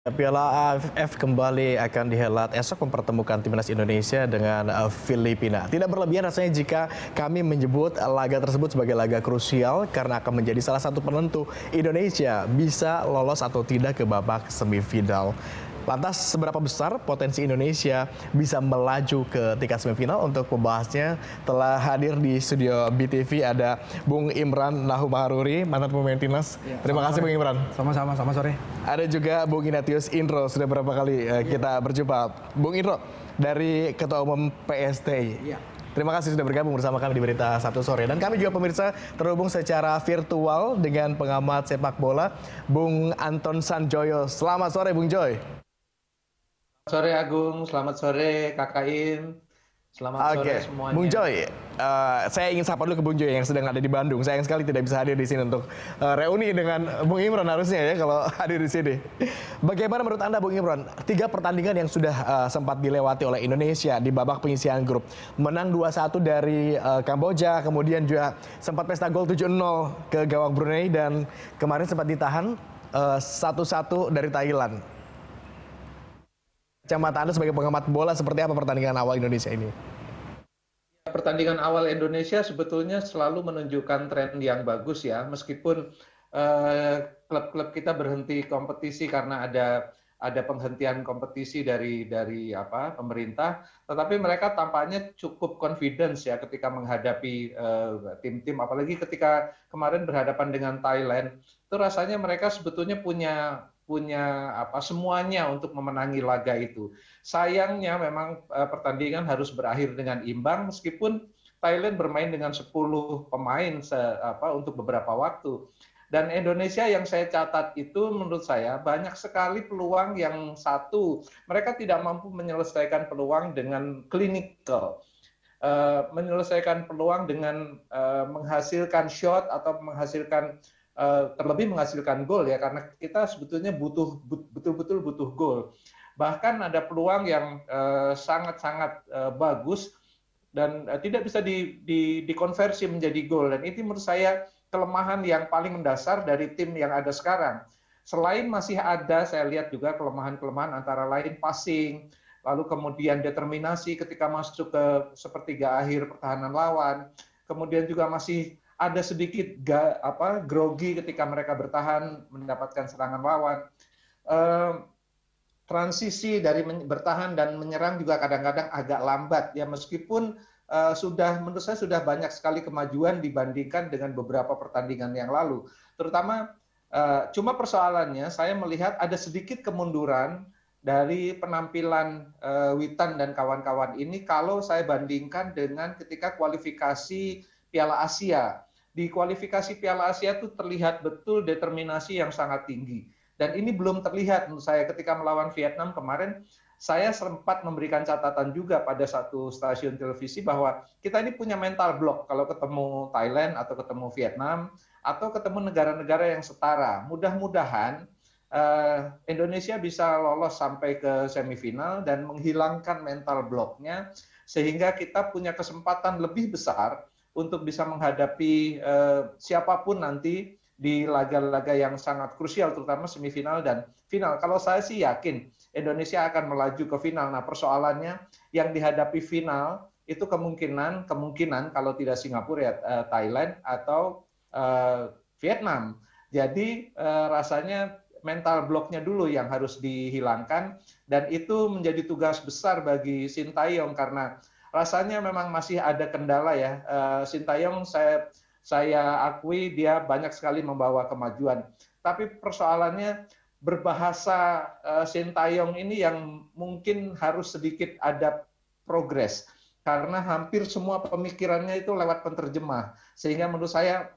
Piala AFF kembali akan dihelat esok mempertemukan timnas Indonesia dengan Filipina. Tidak berlebihan rasanya jika kami menyebut laga tersebut sebagai laga krusial karena akan menjadi salah satu penentu Indonesia bisa lolos atau tidak ke babak semifinal. Lantas seberapa besar potensi Indonesia bisa melaju ke tingkat semifinal? Untuk pembahasnya telah hadir di studio BTV ada Bung Imran Nahum-Mahruri, mantan pemain timnas. Ya, Terima kasih sore. Bung Imran. Sama-sama, sama sore. Ada juga Bung Ignatius Indro, sudah berapa kali kita berjumpa. Bung Indro dari Ketua Umum PSTI. Iya. Terima kasih sudah bergabung bersama kami di Berita Sabtu Sore. Dan kami juga pemirsa terhubung secara virtual dengan pengamat sepak bola, Bung Anton Sanjoyo. Selamat sore Bung Joy. Selamat sore Agung, selamat sore Kakak Im, selamat sore semuanya. Bung Joy, saya ingin sapa dulu ke Bung Joy yang sedang ada di Bandung. Sayang sekali tidak bisa hadir di sini untuk reuni dengan Bung Imran harusnya ya kalau hadir di sini. Bagaimana menurut Anda Bung Imran, 3 pertandingan yang sudah sempat dilewati oleh Indonesia di babak penyisihan grup. Menang 2-1 dari Kamboja, kemudian juga sempat pesta gol 7-0 ke gawang Brunei dan kemarin sempat ditahan 1-1 dari Thailand. Kacamata Anda sebagai pengamat bola seperti apa pertandingan awal Indonesia ini? Pertandingan awal Indonesia sebetulnya selalu menunjukkan tren yang bagus ya, meskipun klub-klub kita berhenti kompetisi karena ada penghentian kompetisi dari pemerintah, tetapi mereka tampaknya cukup confidence ya ketika menghadapi tim-tim, apalagi ketika kemarin berhadapan dengan Thailand, itu rasanya mereka sebetulnya punya semuanya untuk memenangi laga itu. Sayangnya memang pertandingan harus berakhir dengan imbang meskipun Thailand bermain dengan 10 pemain untuk beberapa waktu. Dan Indonesia yang saya catat itu menurut saya banyak sekali peluang yang mereka tidak mampu menyelesaikan peluang dengan clinical. Menyelesaikan peluang dengan menghasilkan shot atau terlebih menghasilkan gol ya, karena kita sebetulnya betul-betul butuh gol. Bahkan ada peluang yang sangat-sangat bagus dan tidak bisa dikonversi menjadi gol, dan itu menurut saya kelemahan yang paling mendasar dari tim yang ada sekarang. Selain masih ada, saya lihat juga kelemahan-kelemahan antara lain passing, lalu kemudian determinasi ketika masuk ke sepertiga akhir pertahanan lawan, kemudian juga masih ada sedikit grogi ketika mereka bertahan mendapatkan serangan lawan. Transisi dari bertahan dan menyerang juga kadang-kadang agak lambat ya, meskipun menurut saya sudah banyak sekali kemajuan dibandingkan dengan beberapa pertandingan yang lalu. Terutama cuma persoalannya saya melihat ada sedikit kemunduran dari penampilan Witan dan kawan-kawan ini kalau saya bandingkan dengan ketika kualifikasi Piala Asia. Di kualifikasi Piala Asia itu terlihat betul determinasi yang sangat tinggi. Dan ini belum terlihat menurut saya ketika melawan Vietnam kemarin. Saya sempat memberikan catatan juga pada satu stasiun televisi bahwa kita ini punya mental block kalau ketemu Thailand atau ketemu Vietnam atau ketemu negara-negara yang setara. Mudah-mudahan Indonesia bisa lolos sampai ke semifinal dan menghilangkan mental blocknya sehingga kita punya kesempatan lebih besar untuk bisa menghadapi siapapun nanti di laga-laga yang sangat krusial, terutama semifinal dan final. Kalau saya sih yakin Indonesia akan melaju ke final. Nah, persoalannya yang dihadapi final itu kemungkinan kalau tidak Singapura ya Thailand atau Vietnam. Jadi rasanya mental blocknya dulu yang harus dihilangkan, dan itu menjadi tugas besar bagi Sintayong karena rasanya memang masih ada kendala ya. Sintayong saya akui dia banyak sekali membawa kemajuan. Tapi persoalannya berbahasa Sintayong ini yang mungkin harus sedikit ada progres. Karena hampir semua pemikirannya itu lewat penterjemah. Sehingga menurut saya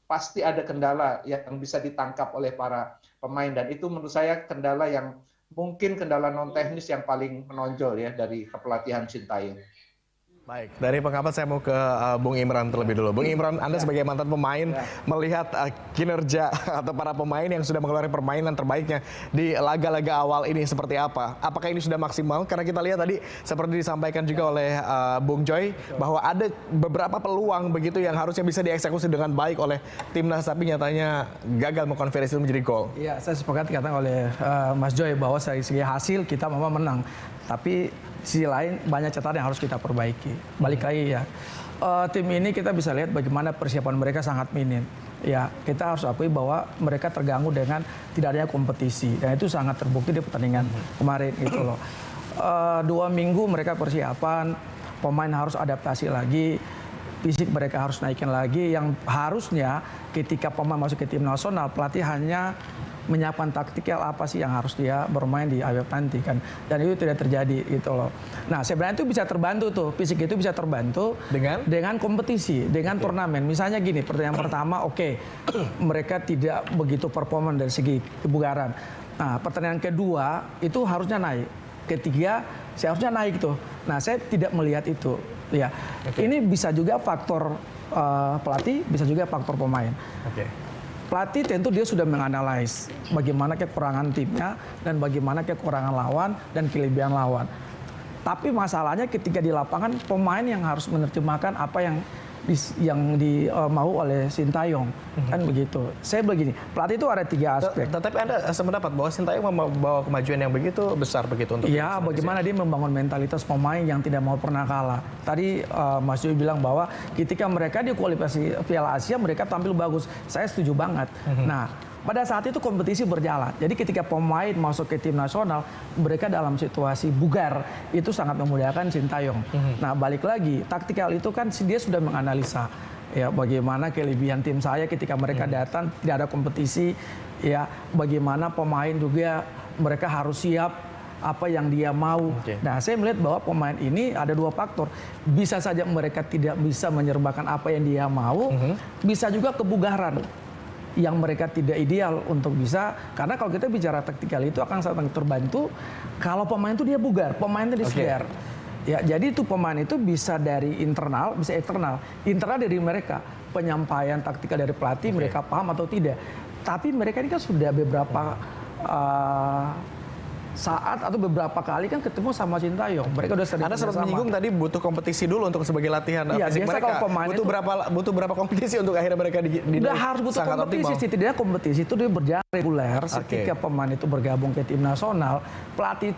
pasti ada kendala yang bisa ditangkap oleh para pemain. Dan itu menurut saya kendala yang mungkin kendala non teknis yang paling menonjol ya dari kepelatihan Sintayong. Baik, dari pengamat saya mau ke Bung Imran terlebih dulu. Bung Imran, Anda sebagai mantan pemain melihat kinerja atau para pemain yang sudah mengeluarkan permainan terbaiknya di laga-laga awal ini seperti apa? Apakah ini sudah maksimal? Karena kita lihat tadi seperti disampaikan juga oleh Bung Joy bahwa ada beberapa peluang begitu yang harusnya bisa dieksekusi dengan baik oleh timnas, tapi nyatanya gagal mengkonversi itu menjadi gol. Iya, saya sepakat dikatakan oleh Mas Joy bahwa dari segi hasil kita memang menang, tapi sisi lain banyak catatan yang harus kita perbaiki. Balik lagi ya, tim ini kita bisa lihat bagaimana persiapan mereka sangat minim. Ya, kita harus akui bahwa mereka terganggu dengan tidak adanya kompetisi, dan itu sangat terbukti di pertandingan kemarin itu loh. 2 minggu mereka persiapan, pemain harus adaptasi lagi, fisik mereka harus naikin lagi. Yang harusnya ketika pemain masuk ke tim nasional, pelatih hanya menyiapkan taktikal apa sih yang harus dia bermain di AFF nanti kan, dan itu tidak terjadi gitu loh. Nah sebenarnya itu bisa terbantu tuh, fisik itu bisa terbantu dengan kompetisi, dengan turnamen. Misalnya gini, pertandingan pertama mereka tidak begitu performa dari segi kebugaran. Nah pertandingan kedua itu harusnya naik, ketiga seharusnya naik tuh. Nah saya tidak melihat itu ya. Ini bisa juga faktor pelatih, bisa juga faktor pemain. Pelatih tentu dia sudah menganalisis bagaimana kekurangan timnya dan bagaimana kekurangan lawan dan kelebihan lawan. Tapi masalahnya ketika di lapangan pemain yang harus menerjemahkan apa yang mau oleh Sintayong, kan begitu. Saya begini, pelatih itu ada 3 aspek. Tetapi Anda sependapat bahwa Sintayong membawa kemajuan yang begitu besar begitu untuk ya, bagaimana dia membangun mentalitas pemain yang tidak mau pernah kalah. Tadi Mas Joy bilang bahwa ketika mereka di kualifikasi Piala Asia mereka tampil bagus. Saya setuju banget. Nah, pada saat itu kompetisi berjalan. Jadi ketika pemain masuk ke tim nasional, mereka dalam situasi bugar, itu sangat memudahkan Sintayong. Nah, balik lagi, taktikal itu kan dia sudah menganalisa ya bagaimana kelebihan tim saya ketika mereka datang, tidak ada kompetisi, ya bagaimana pemain juga mereka harus siap apa yang dia mau. Nah, saya melihat bahwa pemain ini ada 2 faktor. Bisa saja mereka tidak bisa menyerbakan apa yang dia mau, bisa juga kebugaran yang mereka tidak ideal untuk bisa, karena kalau kita bicara taktikal itu akan sangat terbantu kalau pemain itu dia bugar, pemain itu segar. Ya, jadi itu pemain itu bisa dari internal, bisa eksternal. Internal dari mereka, penyampaian taktikal dari pelatih mereka paham atau tidak. Tapi mereka ini kan sudah beberapa saat atau beberapa kali kan ketemu sama Sintayong. Mereka udah sering. Anda sempat menyinggung tadi butuh kompetisi dulu untuk sebagai latihan fisik mereka. Butuh berapa kompetisi untuk akhirnya mereka udah harus butuh kompetisi. Setidaknya kompetisi itu dia berjalan reguler. Ketika pemain itu bergabung ke tim nasional, pelatih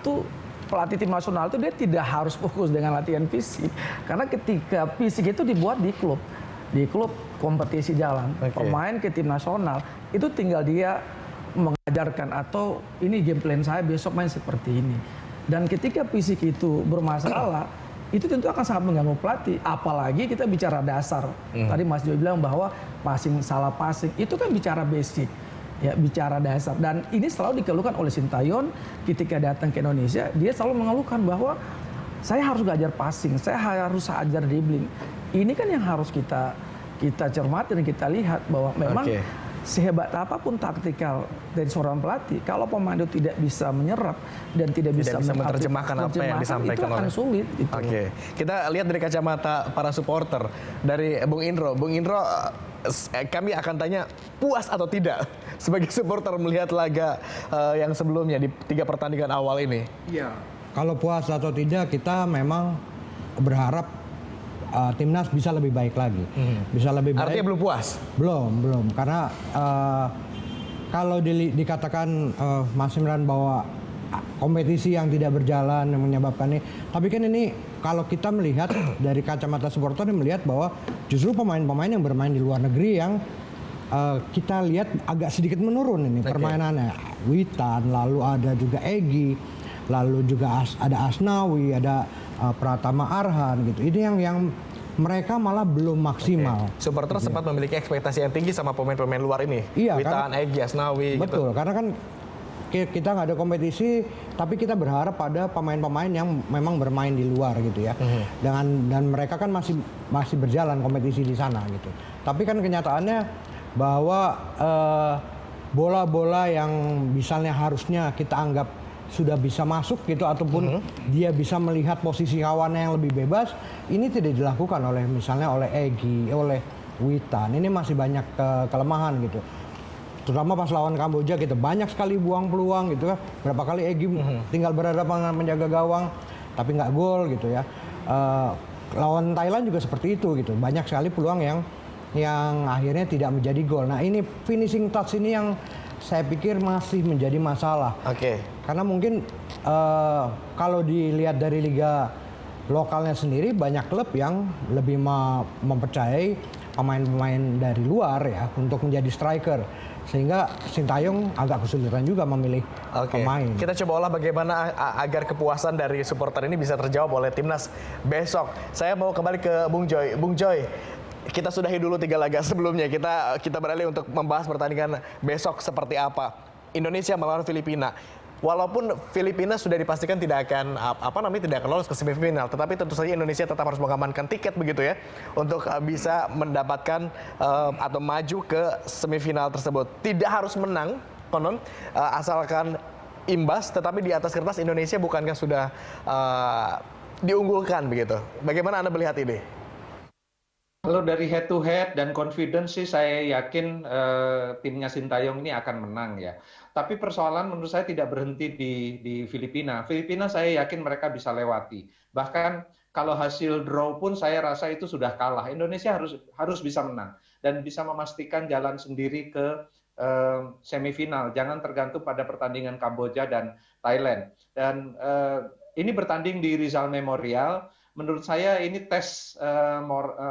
tim nasional itu dia tidak harus fokus dengan latihan fisik. Karena ketika fisik itu dibuat di klub kompetisi jalan. Pemain ke tim nasional itu tinggal dia mengajarkan atau ini game plan saya besok main seperti ini. Dan ketika fisik itu bermasalah, itu tentu akan sangat mengganggu pelatih. Apalagi kita bicara dasar. Tadi Mas Joy bilang bahwa salah passing itu kan bicara basic, ya bicara dasar. Dan ini selalu dikeluhkan oleh Sintayong ketika datang ke Indonesia. Dia selalu mengeluhkan bahwa saya harus belajar passing, saya harus ajar dribbling. Ini kan yang harus kita cermati dan kita lihat bahwa memang sehebat apapun taktikal dari seorang pelatih, kalau pemain itu tidak bisa menyerap dan tidak bisa menerjemahkan apa yang disampaikan itu akan sulit. Kita lihat dari kacamata para supporter, dari Bung Indro. Bung Indro, kami akan tanya puas atau tidak sebagai supporter melihat laga yang sebelumnya di 3 pertandingan awal ini. Iya. Kalau puas atau tidak, kita memang berharap timnas bisa lebih baik lagi, bisa lebih baik. Artinya belum puas? Belum, karena kalau dikatakan Mas Imran bahwa kompetisi yang tidak berjalan yang menyebabkan ini, tapi kan ini kalau kita melihat dari kacamata supporter melihat bahwa justru pemain-pemain yang bermain di luar negeri yang kita lihat agak sedikit menurun ini permainannya. Witan, lalu ada juga Egy, lalu juga ada Asnawi, ada Pratama Arhan gitu. Ini yang mereka malah belum maksimal. Supporter sempat memiliki ekspektasi yang tinggi sama pemain-pemain luar ini. Iya, Witan, Egy, Asnawi. Betul, karena kan kita nggak ada kompetisi, tapi kita berharap pada pemain-pemain yang memang bermain di luar gitu ya. Dan mereka kan masih berjalan kompetisi di sana gitu. Tapi kan kenyataannya bahwa bola-bola yang misalnya harusnya kita anggap sudah bisa masuk gitu ataupun dia bisa melihat posisi kawannya yang lebih bebas, ini tidak dilakukan oleh misalnya oleh Egy, oleh Witan. Ini masih banyak kelemahan gitu. Terutama pas lawan Kamboja gitu, banyak sekali buang peluang gitu kan. Berapa kali Egy tinggal berhadapan menjaga gawang tapi nggak gol gitu ya. Lawan Thailand juga seperti itu gitu. Banyak sekali peluang yang akhirnya tidak menjadi gol. Nah, ini finishing touch ini yang saya pikir masih menjadi masalah. Oke. Karena mungkin kalau dilihat dari liga lokalnya sendiri, banyak klub yang lebih mempercayai pemain-pemain dari luar ya untuk menjadi striker. Sehingga Sintayong agak kesulitan juga memilih pemain. Kita coba olah bagaimana agar kepuasan dari supporter ini bisa terjawab oleh timnas besok. Saya mau kembali ke Bung Joy. Bung Joy, kita sudahi dulu 3 laga sebelumnya. Kita beralih untuk membahas pertandingan besok seperti apa. Indonesia melawan Filipina. Walaupun Filipina sudah dipastikan tidak akan tidak akan lolos ke semifinal, tetapi tentu saja Indonesia tetap harus mengamankan tiket begitu ya untuk bisa mendapatkan atau maju ke semifinal tersebut. Tidak harus menang, konon asalkan imbas, tetapi di atas kertas Indonesia bukankah sudah diunggulkan begitu. Bagaimana Anda melihat ini? Kalau dari head to head dan confidence sih saya yakin timnya Sintayong ini akan menang ya. Tapi persoalan menurut saya tidak berhenti di Filipina. Filipina saya yakin mereka bisa lewati. Bahkan kalau hasil draw pun saya rasa itu sudah kalah. Indonesia harus bisa menang dan bisa memastikan jalan sendiri ke semifinal. Jangan tergantung pada pertandingan Kamboja dan Thailand. Dan ini bertanding di Rizal Memorial. Menurut saya ini tes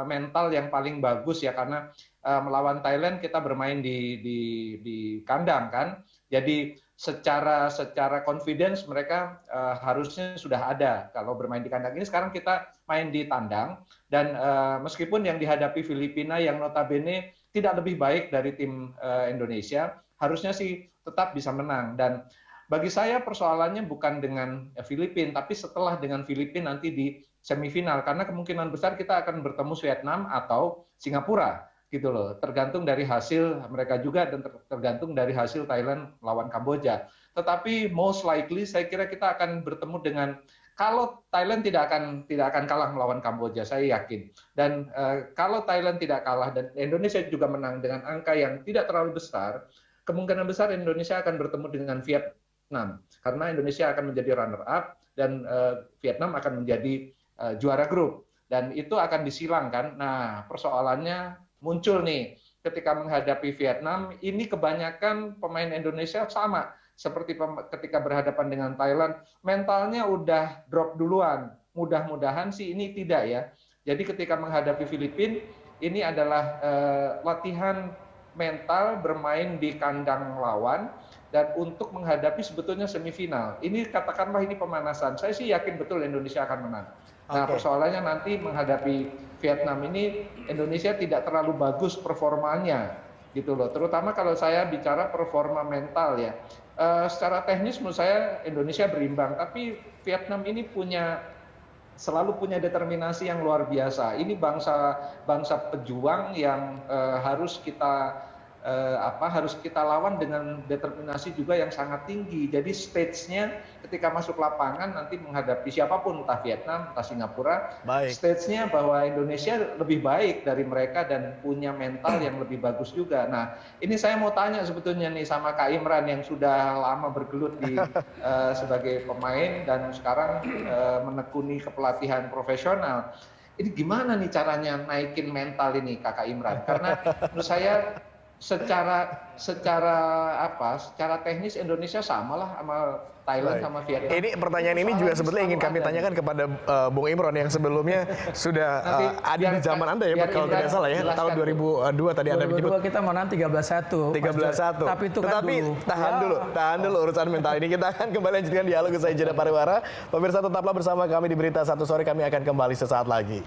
mental yang paling bagus ya, karena melawan Thailand kita bermain di kandang kan. Jadi secara confidence mereka harusnya sudah ada kalau bermain di kandang. Ini sekarang kita main di tandang dan meskipun yang dihadapi Filipina yang notabene tidak lebih baik dari tim Indonesia, harusnya sih tetap bisa menang. Dan bagi saya persoalannya bukan dengan Filipina, tapi setelah dengan Filipina nanti di semifinal, karena kemungkinan besar kita akan bertemu Vietnam atau Singapura gitu loh, tergantung dari hasil mereka juga dan tergantung dari hasil Thailand lawan Kamboja. Tetapi most likely saya kira kita akan bertemu dengan, kalau Thailand tidak akan kalah melawan Kamboja, saya yakin. Dan kalau Thailand tidak kalah dan Indonesia juga menang dengan angka yang tidak terlalu besar, kemungkinan besar Indonesia akan bertemu dengan Vietnam karena Indonesia akan menjadi runner up dan Vietnam akan menjadi juara grup dan itu akan disilangkan. Nah, persoalannya muncul nih ketika menghadapi Vietnam, ini kebanyakan pemain Indonesia sama seperti ketika berhadapan dengan Thailand, mentalnya udah drop duluan. Mudah-mudahan sih ini tidak ya. Jadi ketika menghadapi Filipina, ini adalah latihan mental bermain di kandang lawan dan untuk menghadapi sebetulnya semifinal. Ini katakanlah ini pemanasan. Saya sih yakin betul Indonesia akan menang. Nah, persoalannya nanti menghadapi Vietnam ini Indonesia tidak terlalu bagus performanya gitu loh. Terutama kalau saya bicara performa mental ya. Secara teknis menurut saya Indonesia berimbang, tapi Vietnam ini selalu punya determinasi yang luar biasa. Ini bangsa pejuang yang harus kita lawan dengan determinasi juga yang sangat tinggi. Jadi stage-nya ketika masuk lapangan nanti menghadapi siapapun, entah Vietnam, entah Singapura, stage-nya bahwa Indonesia lebih baik dari mereka dan punya mental yang lebih bagus juga. Nah, ini saya mau tanya sebetulnya nih sama Kak Imran yang sudah lama bergelut sebagai pemain dan sekarang menekuni kepelatihan profesional. Ini gimana nih caranya naikin mental ini Kakak Imran? Karena menurut saya secara teknis Indonesia samalah sama Thailand sama Vietnam. Ini pertanyaan ini juga sebetulnya ingin kami tanyakan kepada Bung Imron yang sebelumnya sudah ada di zaman Anda ya kalau tidak salah ya, tahun 2002 tadi Anda menyebut. Kita menang 13-1. 13-1. Tapi itu kan tahan dulu urusan mental ini. Kita akan kembali lanjutkan dialog usai jeda pariwara. Pemirsa tetaplah bersama kami di Berita Satu Sore, kami akan kembali sesaat lagi.